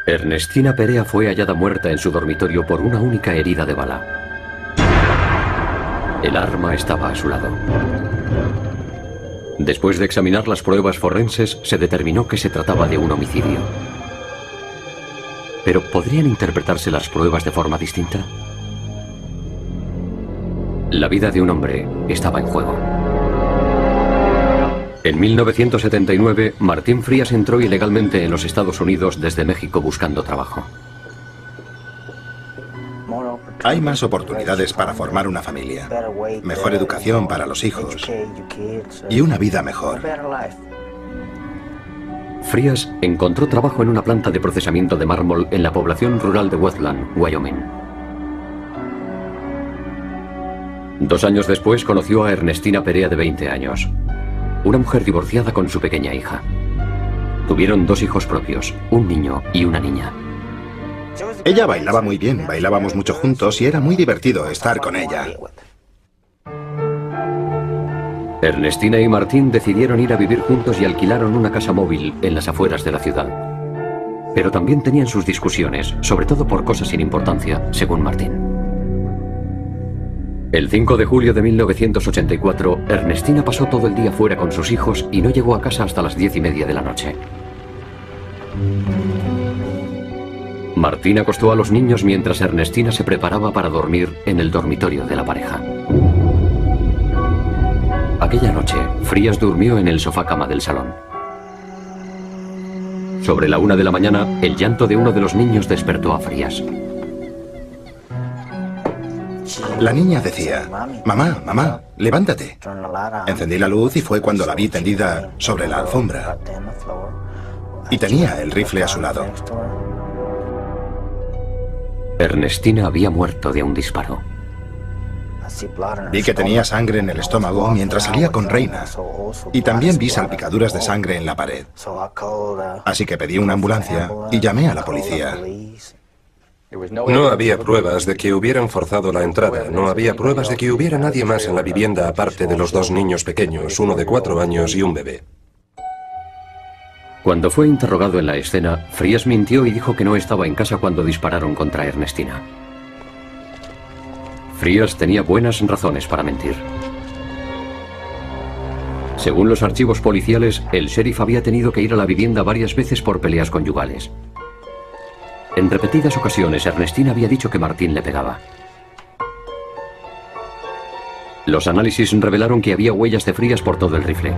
Ernestina Perea fue hallada muerta en su dormitorio por una única herida de bala. El arma estaba a su lado. Después de examinar las pruebas forenses, se determinó que se trataba de un homicidio. ¿Pero podrían interpretarse las pruebas de forma distinta? La vida de un hombre estaba en juego. En 1979, Martín Frías entró ilegalmente en los Estados Unidos desde México buscando trabajo. Hay más oportunidades para formar una familia, mejor educación para los hijos y una vida mejor. Frías encontró trabajo en una planta de procesamiento de mármol en la población rural de Westland, Wyoming. 2 años después conoció a Ernestina Perea, de 20 años, una mujer divorciada con su pequeña hija. Tuvieron 2 hijos propios, un niño y una niña. Ella bailaba muy bien, bailábamos mucho juntos y era muy divertido estar con ella. Ernestina y Martín decidieron ir a vivir juntos y alquilaron una casa móvil en las afueras de la ciudad. Pero también tenían sus discusiones, sobre todo por cosas sin importancia, según Martín. El 5 de julio de 1984, Ernestina pasó todo el día fuera con sus hijos y no llegó a casa hasta las 10:30 de la noche. Martín acostó a los niños mientras Ernestina se preparaba para dormir en el dormitorio de la pareja. Aquella noche, Frías durmió en el sofá-cama del salón. Sobre la 1 de la mañana, el llanto de uno de los niños despertó a Frías. La niña decía: «Mamá, mamá, levántate». Encendí la luz y fue cuando la vi tendida sobre la alfombra. Y tenía el rifle a su lado. Ernestina había muerto de un disparo. Vi que tenía sangre en el estómago mientras salía con Reina. Y también vi salpicaduras de sangre en la pared. Así que pedí una ambulancia y llamé a la policía. No había pruebas de que hubieran forzado la entrada, no había pruebas de que hubiera nadie más en la vivienda aparte de los 2 niños pequeños, uno de 4 años y un bebé. Cuando fue interrogado en la escena, Frías mintió y dijo que no estaba en casa cuando dispararon contra Ernestina. Frías tenía buenas razones para mentir. Según los archivos policiales, el sheriff había tenido que ir a la vivienda varias veces por peleas conyugales. En repetidas ocasiones, Ernestina había dicho que Martín le pegaba. Los análisis revelaron que había huellas de Frías por todo el rifle.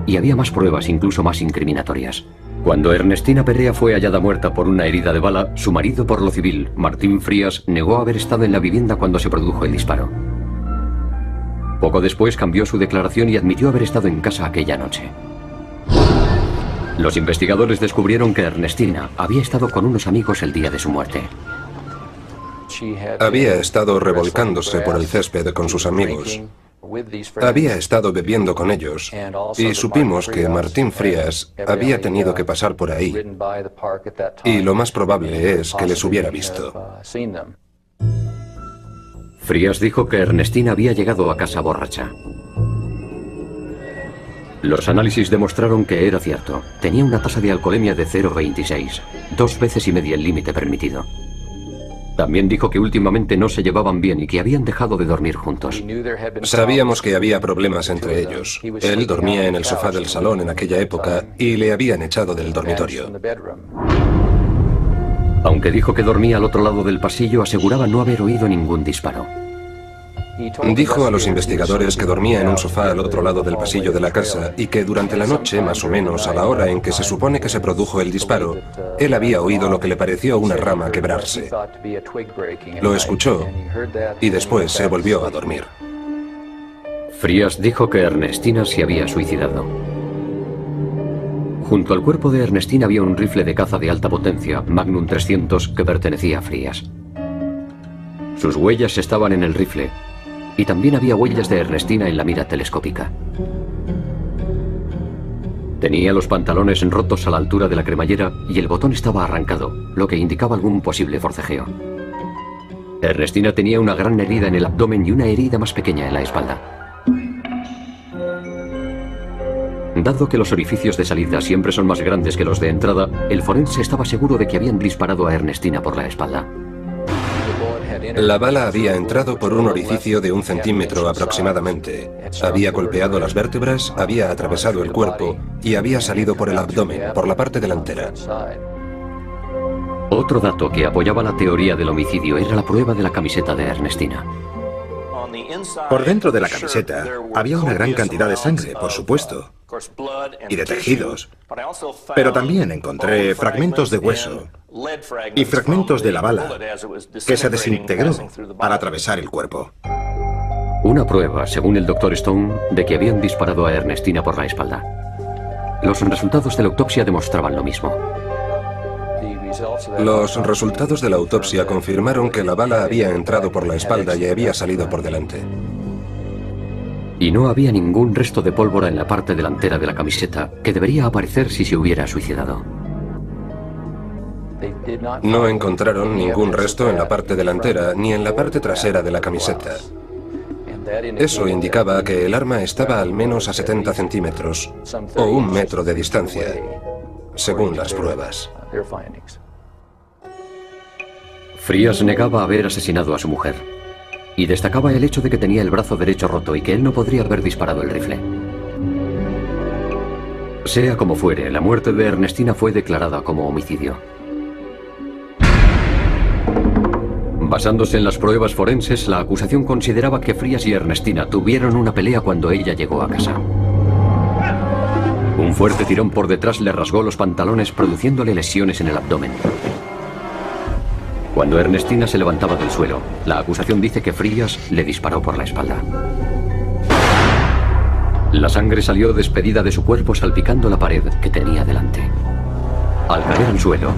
Y había más pruebas, incluso más incriminatorias. Cuando Ernestina Perea fue hallada muerta por una herida de bala, su marido por lo civil, Martín Frías, negó haber estado en la vivienda cuando se produjo el disparo. Poco después cambió su declaración y admitió haber estado en casa aquella noche. Los investigadores descubrieron que Ernestina había estado con unos amigos el día de su muerte. Había estado revolcándose por el césped con sus amigos. Había estado bebiendo con ellos y supimos que Martín Frías había tenido que pasar por ahí y lo más probable es que les hubiera visto. Frías dijo que Ernestina había llegado a casa borracha. Los análisis demostraron que era cierto. Tenía una tasa de alcoholemia de 0,26, 2 veces y media el límite permitido. También dijo que últimamente no se llevaban bien y que habían dejado de dormir juntos. Sabíamos que había problemas entre ellos. Él dormía en el sofá del salón en aquella época y le habían echado del dormitorio. Aunque dijo que dormía al otro lado del pasillo, aseguraba no haber oído ningún disparo. Dijo a los investigadores que dormía en un sofá al otro lado del pasillo de la casa y que durante la noche, más o menos a la hora en que se supone que se produjo el disparo, él había oído lo que le pareció una rama quebrarse. Lo escuchó y después se volvió a dormir. Frías dijo que Ernestina se había suicidado. Junto al cuerpo de Ernestina había un rifle de caza de alta potencia, Magnum 300, que pertenecía a Frías. Sus huellas estaban en el rifle. Y también había huellas de Ernestina en la mira telescópica. Tenía los pantalones rotos a la altura de la cremallera y el botón estaba arrancado, lo que indicaba algún posible forcejeo. Ernestina tenía una gran herida en el abdomen y una herida más pequeña en la espalda. Dado que los orificios de salida siempre son más grandes que los de entrada, el forense estaba seguro de que habían disparado a Ernestina por la espalda. La bala había entrado por un orificio de 1 centímetro aproximadamente. Había golpeado las vértebras, había atravesado el cuerpo y había salido por el abdomen, por la parte delantera. Otro dato que apoyaba la teoría del homicidio era la prueba de la camiseta de Ernestina. Por dentro de la camiseta había una gran cantidad de sangre, por supuesto, y de tejidos, pero también encontré fragmentos de hueso y fragmentos de la bala que se desintegró al atravesar el cuerpo. Una prueba, según el Dr. Stone, de que habían disparado a Ernestina por la espalda. Los resultados de la autopsia demostraban lo mismo. Los resultados de la autopsia confirmaron que la bala había entrado por la espalda y había salido por delante. Y no había ningún resto de pólvora en la parte delantera de la camiseta, que debería aparecer si se hubiera suicidado. No encontraron ningún resto en la parte delantera ni en la parte trasera de la camiseta. Eso indicaba que el arma estaba al menos a 70 centímetros o 1 metro de distancia, según las pruebas. Frías negaba haber asesinado a su mujer y destacaba el hecho de que tenía el brazo derecho roto y que él no podría haber disparado el rifle. Sea como fuere, la muerte de Ernestina fue declarada como homicidio. Basándose en las pruebas forenses, la acusación consideraba que Frías y Ernestina tuvieron una pelea cuando ella llegó a casa. Un fuerte tirón por detrás le rasgó los pantalones, produciéndole lesiones en el abdomen. Cuando Ernestina se levantaba del suelo, la acusación dice que Frías le disparó por la espalda. La sangre salió despedida de su cuerpo salpicando la pared que tenía delante. Al caer al suelo,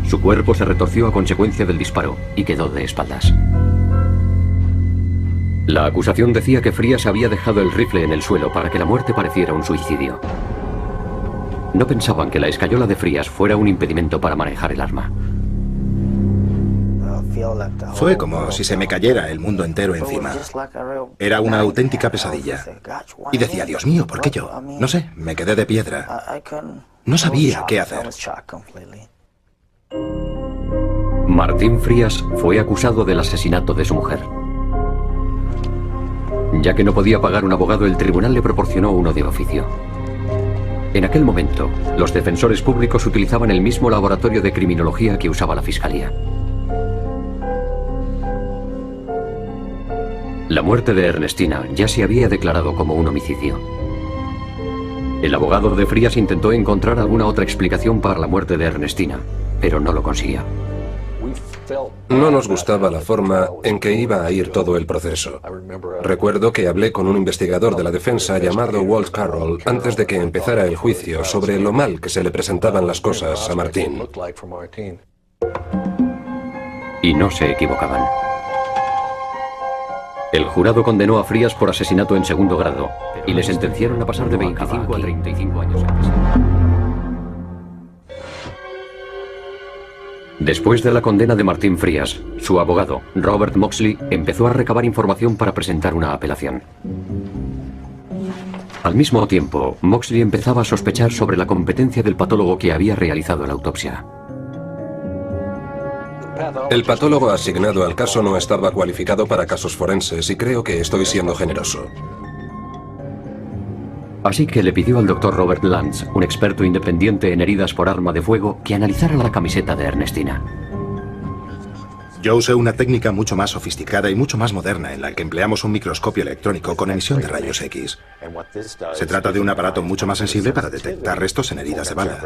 su cuerpo se retorció a consecuencia del disparo y quedó de espaldas. La acusación decía que Frías había dejado el rifle en el suelo para que la muerte pareciera un suicidio. No pensaban que la escayola de Frías fuera un impedimento para manejar el arma. Fue como si se me cayera el mundo entero encima. Era una auténtica pesadilla. Y decía, Dios mío, ¿por qué yo? No sé, me quedé de piedra. No sabía qué hacer. Martín Frías fue acusado del asesinato de su mujer. Ya que no podía pagar un abogado, el tribunal le proporcionó uno de oficio. En aquel momento, los defensores públicos utilizaban el mismo laboratorio de criminología que usaba la fiscalía. La muerte de Ernestina ya se había declarado como un homicidio. El abogado de Frías intentó encontrar alguna otra explicación para la muerte de Ernestina, pero no lo consiguió. No nos gustaba la forma en que iba a ir todo el proceso. Recuerdo que hablé con un investigador de la defensa llamado Walt Carroll antes de que empezara el juicio sobre lo mal que se le presentaban las cosas a Martín. Y no se equivocaban. El jurado condenó a Frías por asesinato en segundo grado y le sentenciaron a pasar de 25 a 35 años en prisión. Después de la condena de Martín Frías, su abogado, Robert Moxley, empezó a recabar información para presentar una apelación. Al mismo tiempo, Moxley empezaba a sospechar sobre la competencia del patólogo que había realizado la autopsia. El patólogo asignado al caso no estaba cualificado para casos forenses y creo que estoy siendo generoso. Así que le pidió al Dr. Robert Lantz, un experto independiente en heridas por arma de fuego, que analizara la camiseta de Ernestina. Yo usé una técnica mucho más sofisticada y mucho más moderna en la que empleamos un microscopio electrónico con emisión de rayos X. Se trata de un aparato mucho más sensible para detectar restos en heridas de bala.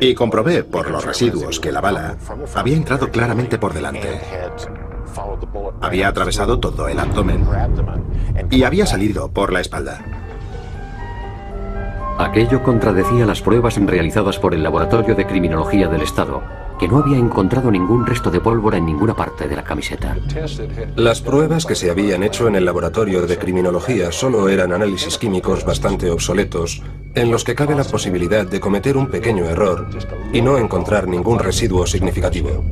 Y comprobé por los residuos que la bala había entrado claramente por delante. Había atravesado todo el abdomen y había salido por la espalda. Aquello contradecía las pruebas realizadas por el Laboratorio de Criminología del Estado, que no había encontrado ningún resto de pólvora en ninguna parte de la camiseta. Las pruebas que se habían hecho en el Laboratorio de Criminología solo eran análisis químicos bastante obsoletos, en los que cabe la posibilidad de cometer un pequeño error y no encontrar ningún residuo significativo.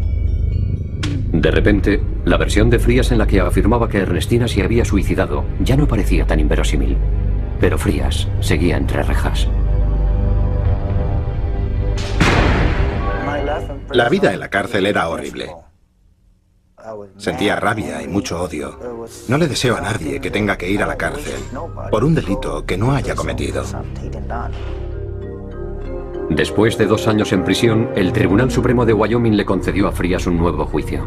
De repente, la versión de Frías en la que afirmaba que Ernestina se había suicidado ya no parecía tan inverosímil. Pero Frías seguía entre rejas. La vida en la cárcel era horrible. Sentía rabia y mucho odio. No le deseo a nadie que tenga que ir a la cárcel por un delito que no haya cometido. Después de 2 años en prisión, el Tribunal Supremo de Wyoming le concedió a Frías un nuevo juicio.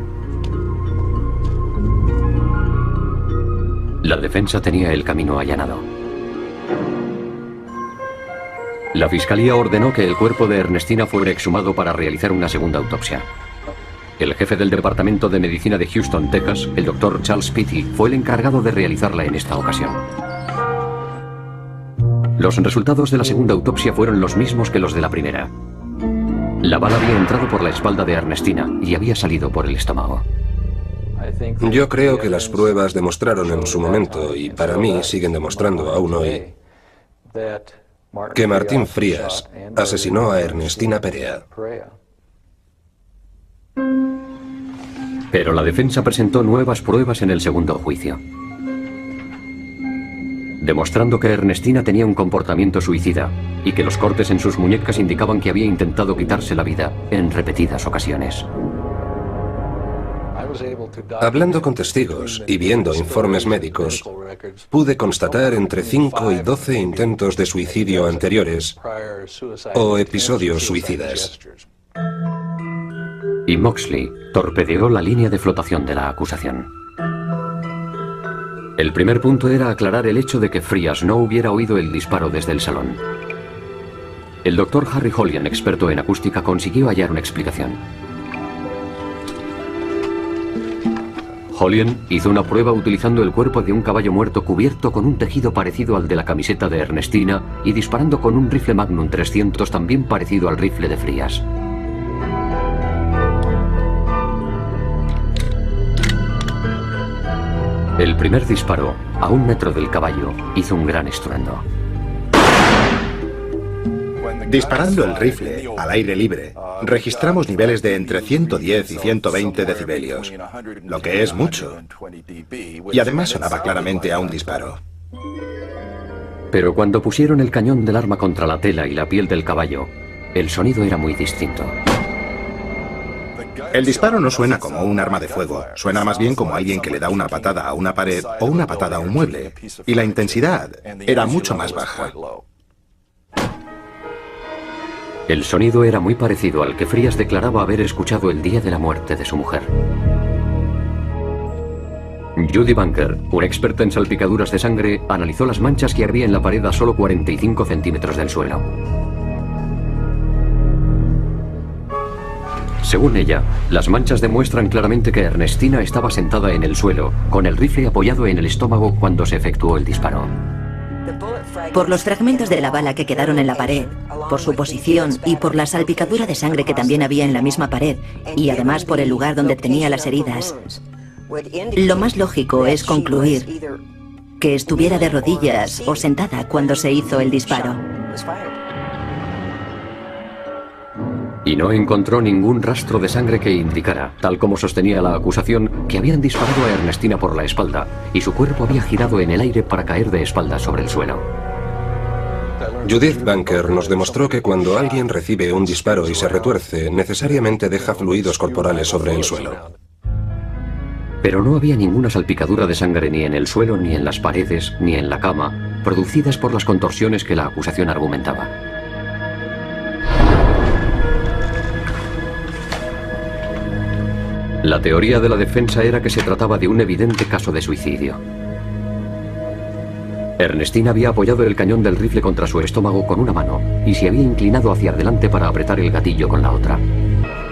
La defensa tenía el camino allanado. La fiscalía ordenó que el cuerpo de Ernestina fuera exhumado para realizar una segunda autopsia. El jefe del Departamento de Medicina de Houston, Texas, el Dr. Charles Pitti, fue el encargado de realizarla en esta ocasión. Los resultados de la segunda autopsia fueron los mismos que los de la primera. La bala había entrado por la espalda de Ernestina y había salido por el estómago. Yo creo que las pruebas demostraron en su momento, y para mí siguen demostrando aún hoy, que Martín Frías asesinó a Ernestina Perea. Pero la defensa presentó nuevas pruebas en el segundo juicio, demostrando que Ernestina tenía un comportamiento suicida y que los cortes en sus muñecas indicaban que había intentado quitarse la vida en repetidas ocasiones. Hablando con testigos y viendo informes médicos, pude constatar entre 5 y 12 intentos de suicidio anteriores o episodios suicidas. Y Moxley torpedeó la línea de flotación de la acusación. El primer punto era aclarar el hecho de que Frías no hubiera oído el disparo desde el salón. El doctor Harry Hollian, experto en acústica, consiguió hallar una explicación. Hollian hizo una prueba utilizando el cuerpo de un caballo muerto cubierto con un tejido parecido al de la camiseta de Ernestina y disparando con un rifle Magnum 300 también parecido al rifle de Frías. El primer disparo, a 1 metro del caballo, hizo un gran estruendo. Disparando el rifle al aire libre, registramos niveles de entre 110 y 120 decibelios, lo que es mucho. Y además sonaba claramente a un disparo. Pero cuando pusieron el cañón del arma contra la tela y la piel del caballo, el sonido era muy distinto. El disparo no suena como un arma de fuego, suena más bien como alguien que le da una patada a una pared o una patada a un mueble, y la intensidad era mucho más baja. El sonido era muy parecido al que Frías declaraba haber escuchado el día de la muerte de su mujer. Judy Bunker, una experta en salpicaduras de sangre, analizó las manchas que había en la pared a solo 45 centímetros del suelo. Según ella, las manchas demuestran claramente que Ernestina estaba sentada en el suelo, con el rifle apoyado en el estómago cuando se efectuó el disparo. Por los fragmentos de la bala que quedaron en la pared, por su posición y por la salpicadura de sangre que también había en la misma pared, y además por el lugar donde tenía las heridas, lo más lógico es concluir que estuviera de rodillas o sentada cuando se hizo el disparo. Y no encontró ningún rastro de sangre que indicara, tal como sostenía la acusación, que habían disparado a Ernestina por la espalda y su cuerpo había girado en el aire para caer de espaldas sobre el suelo. Judith Bunker nos demostró que cuando alguien recibe un disparo y se retuerce, necesariamente deja fluidos corporales sobre el suelo. Pero no había ninguna salpicadura de sangre ni en el suelo, ni en las paredes, ni en la cama, producidas por las contorsiones que la acusación argumentaba. La teoría de la defensa era que se trataba de un evidente caso de suicidio. Ernestina había apoyado el cañón del rifle contra su estómago con una mano y se había inclinado hacia adelante para apretar el gatillo con la otra.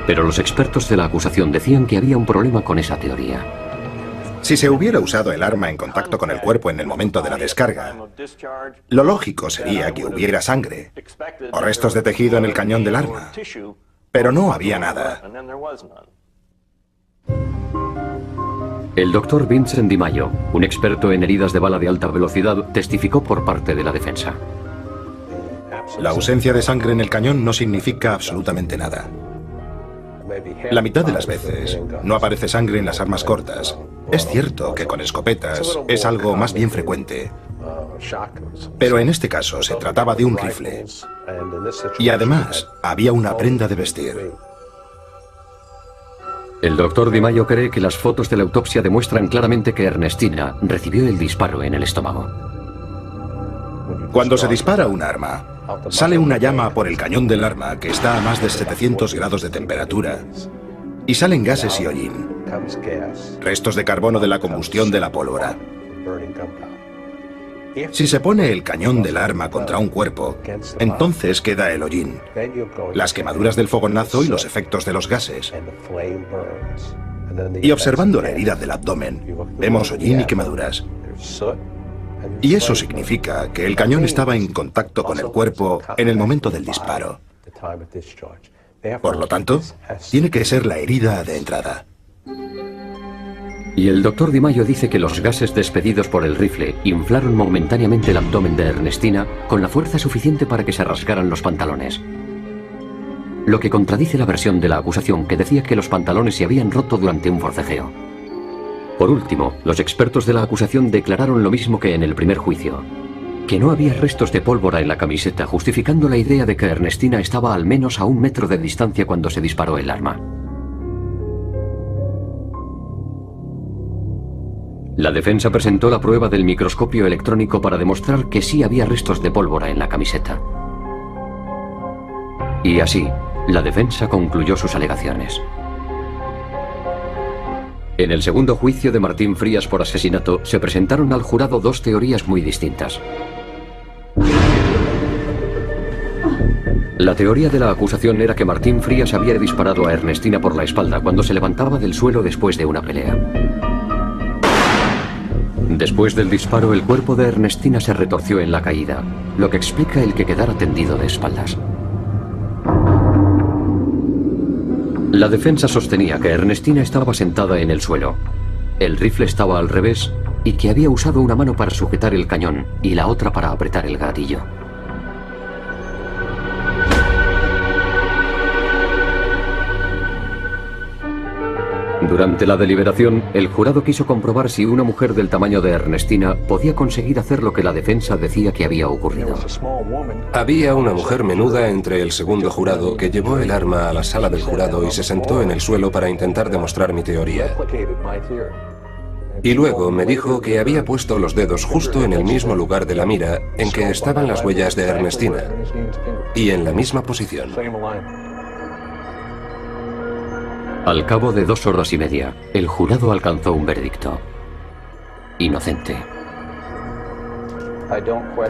Pero los expertos de la acusación decían que había un problema con esa teoría. Si se hubiera usado el arma en contacto con el cuerpo en el momento de la descarga, lo lógico sería que hubiera sangre o restos de tejido en el cañón del arma, pero no había nada. El doctor Vincent DiMaio, un experto en heridas de bala de alta velocidad, testificó por parte de la defensa. La ausencia de sangre en el cañón no significa absolutamente nada. La mitad de las veces no aparece sangre en las armas cortas. Es cierto que con escopetas es algo más bien frecuente. Pero en este caso se trataba de un rifle. Y además, había una prenda de vestir. El doctor Di Maio cree que las fotos de la autopsia demuestran claramente que Ernestina recibió el disparo en el estómago. Cuando se dispara un arma, sale una llama por el cañón del arma que está a más de 700 grados de temperatura y salen gases y hollín, restos de carbono de la combustión de la pólvora. Si se pone el cañón del arma contra un cuerpo, entonces queda el hollín, las quemaduras del fogonazo y los efectos de los gases. Y observando la herida del abdomen, vemos hollín y quemaduras. Y eso significa que el cañón estaba en contacto con el cuerpo en el momento del disparo. Por lo tanto, tiene que ser la herida de entrada. Y el doctor Di Maio dice que los gases despedidos por el rifle inflaron momentáneamente el abdomen de Ernestina con la fuerza suficiente para que se rasgaran los pantalones. Lo que contradice la versión de la acusación, que decía que los pantalones se habían roto durante un forcejeo. Por último, los expertos de la acusación declararon lo mismo que en el primer juicio, que no había restos de pólvora en la camiseta, justificando la idea de que Ernestina estaba al menos a 1 metro de distancia cuando se disparó el arma. La defensa presentó la prueba del microscopio electrónico para demostrar que sí había restos de pólvora en la camiseta. Y así, la defensa concluyó sus alegaciones. En el segundo juicio de Martín Frías por asesinato, se presentaron al jurado 2 teorías muy distintas. La teoría de la acusación era que Martín Frías había disparado a Ernestina por la espalda cuando se levantaba del suelo después de una pelea. Después del disparo, el cuerpo de Ernestina se retorció en la caída, lo que explica el que quedara tendido de espaldas. La defensa sostenía que Ernestina estaba sentada en el suelo, el rifle estaba al revés y que había usado una mano para sujetar el cañón y la otra para apretar el gatillo. Durante la deliberación, el jurado quiso comprobar si una mujer del tamaño de Ernestina podía conseguir hacer lo que la defensa decía que había ocurrido. Había una mujer menuda entre el segundo jurado que llevó el arma a la sala del jurado y se sentó en el suelo para intentar demostrar mi teoría. Y luego me dijo que había puesto los dedos justo en el mismo lugar de la mira en que estaban las huellas de Ernestina, y en la misma posición. Al cabo de 2 horas y media, el jurado alcanzó un veredicto: inocente.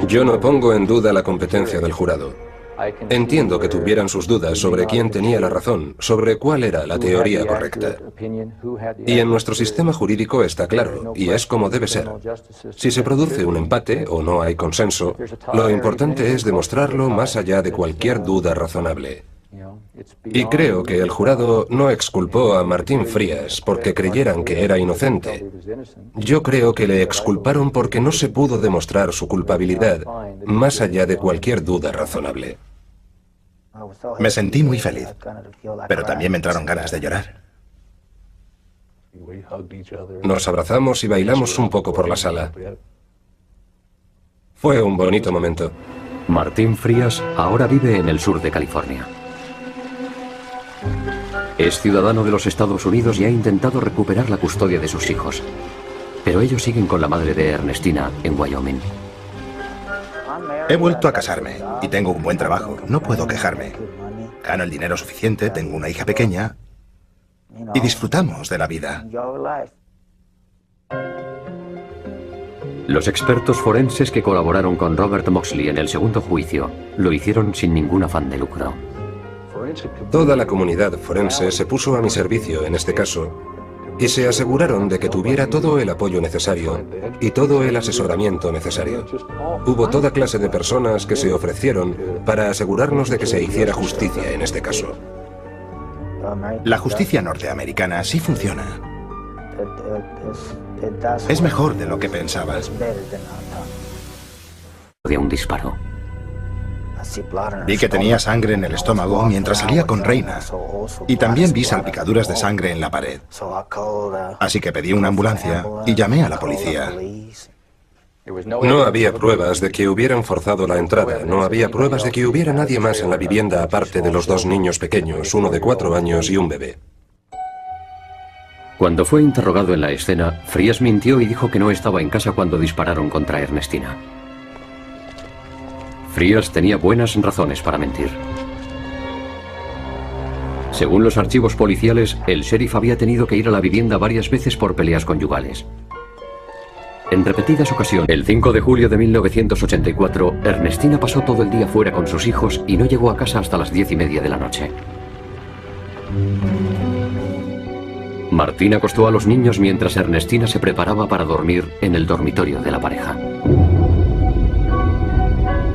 Yo no pongo en duda la competencia del jurado. Entiendo que tuvieran sus dudas sobre quién tenía la razón, sobre cuál era la teoría correcta. Y en nuestro sistema jurídico está claro, y es como debe ser. Si se produce un empate o no hay consenso, lo importante es demostrarlo más allá de cualquier duda razonable. Y creo que el jurado no exculpó a Martín Frías porque creyeran que era inocente. Yo creo que le exculparon porque no se pudo demostrar su culpabilidad más allá de cualquier duda razonable. Me sentí muy feliz, pero también me entraron ganas de llorar. Nos abrazamos y bailamos un poco por la sala. Fue un bonito momento. Martín Frías ahora vive en el sur de California. Es ciudadano de los Estados Unidos y ha intentado recuperar la custodia de sus hijos. Pero ellos siguen con la madre de Ernestina en Wyoming. He vuelto a casarme y tengo un buen trabajo. No puedo quejarme. Gano el dinero suficiente, tengo una hija pequeña y disfrutamos de la vida. Los expertos forenses que colaboraron con Robert Moxley en el segundo juicio lo hicieron sin ningún afán de lucro. Toda la comunidad forense se puso a mi servicio en este caso y se aseguraron de que tuviera todo el apoyo necesario y todo el asesoramiento necesario. Hubo toda clase de personas que se ofrecieron para asegurarnos de que se hiciera justicia en este caso. La justicia norteamericana sí funciona. Es mejor de lo que pensabas. De un disparo. Vi que tenía sangre en el estómago mientras salía con Reina. Y también vi salpicaduras de sangre en la pared. Así que pedí una ambulancia y llamé a la policía. No había pruebas de que hubieran forzado la entrada, no había pruebas de que hubiera nadie más en la vivienda aparte de los dos niños pequeños, uno de 4 años y un bebé. Cuando fue interrogado en la escena, Frías mintió y dijo que no estaba en casa cuando dispararon contra Ernestina. Frías tenía buenas razones para mentir. Según los archivos policiales, el sheriff había tenido que ir a la vivienda varias veces por peleas conyugales. En repetidas ocasiones, el 5 de julio de 1984, Ernestina pasó todo el día fuera con sus hijos y no llegó a casa hasta las 10:30 de la noche. Martín acostó a los niños mientras Ernestina se preparaba para dormir en el dormitorio de la pareja.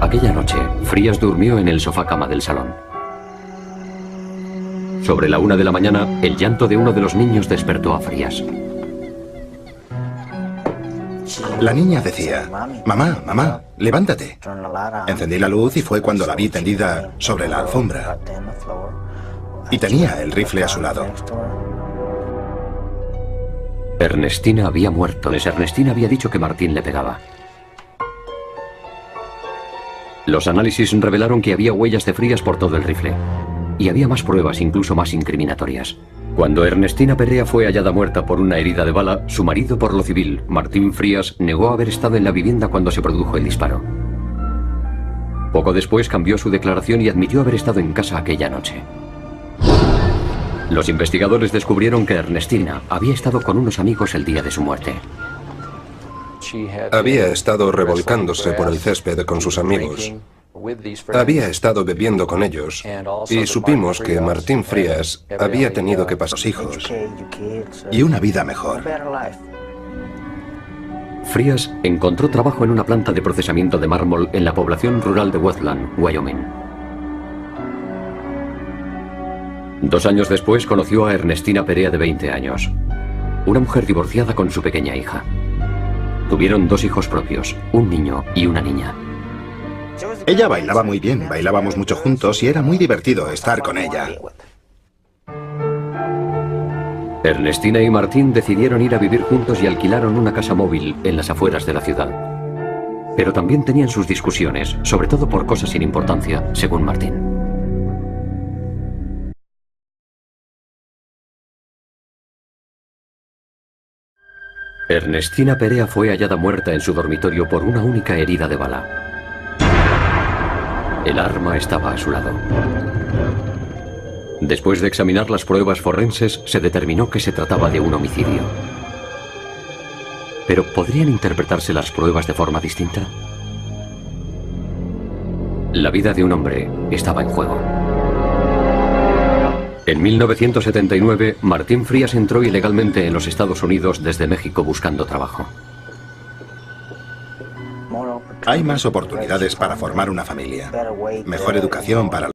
Aquella noche, Frías durmió en el sofá cama del salón. Sobre la 1 de la mañana, el llanto de uno de los niños despertó a Frías. La niña decía: «Mamá, mamá, levántate». Encendí la luz y fue cuando la vi tendida sobre la alfombra. Y tenía el rifle a su lado. Ernestina había muerto. Ernestina había dicho que Martín le pegaba. Los análisis revelaron que había huellas de Frías por todo el rifle. Y había más pruebas, incluso más incriminatorias. Cuando Ernestina Perea fue hallada muerta por una herida de bala, su marido por lo civil, Martín Frías, negó haber estado en la vivienda cuando se produjo el disparo. Poco después cambió su declaración y admitió haber estado en casa aquella noche. Los investigadores descubrieron que Ernestina había estado con unos amigos el día de su muerte. Había estado revolcándose por el césped con sus amigos. Había estado bebiendo con ellos y supimos que Martín Frías había tenido que pasar hijos y una vida mejor. Frías encontró trabajo en una planta de procesamiento de mármol en la población rural de Westland, Wyoming. 2 años después conoció a Ernestina Perea de 20 años, una mujer divorciada con su pequeña hija. Tuvieron 2 hijos propios, un niño y una niña. Ella bailaba muy bien, bailábamos mucho juntos y era muy divertido estar con ella. Ernestina y Martín decidieron ir a vivir juntos y alquilaron una casa móvil en las afueras de la ciudad. Pero también tenían sus discusiones, sobre todo por cosas sin importancia, según Martín. Ernestina Perea fue hallada muerta en su dormitorio por una única herida de bala. El arma estaba a su lado. Después de examinar las pruebas forenses, se determinó que se trataba de un homicidio. ¿Pero podrían interpretarse las pruebas de forma distinta? La vida de un hombre estaba en juego. En 1979, Martín Frías entró ilegalmente en los Estados Unidos desde México buscando trabajo. Hay más oportunidades para formar una familia, mejor educación para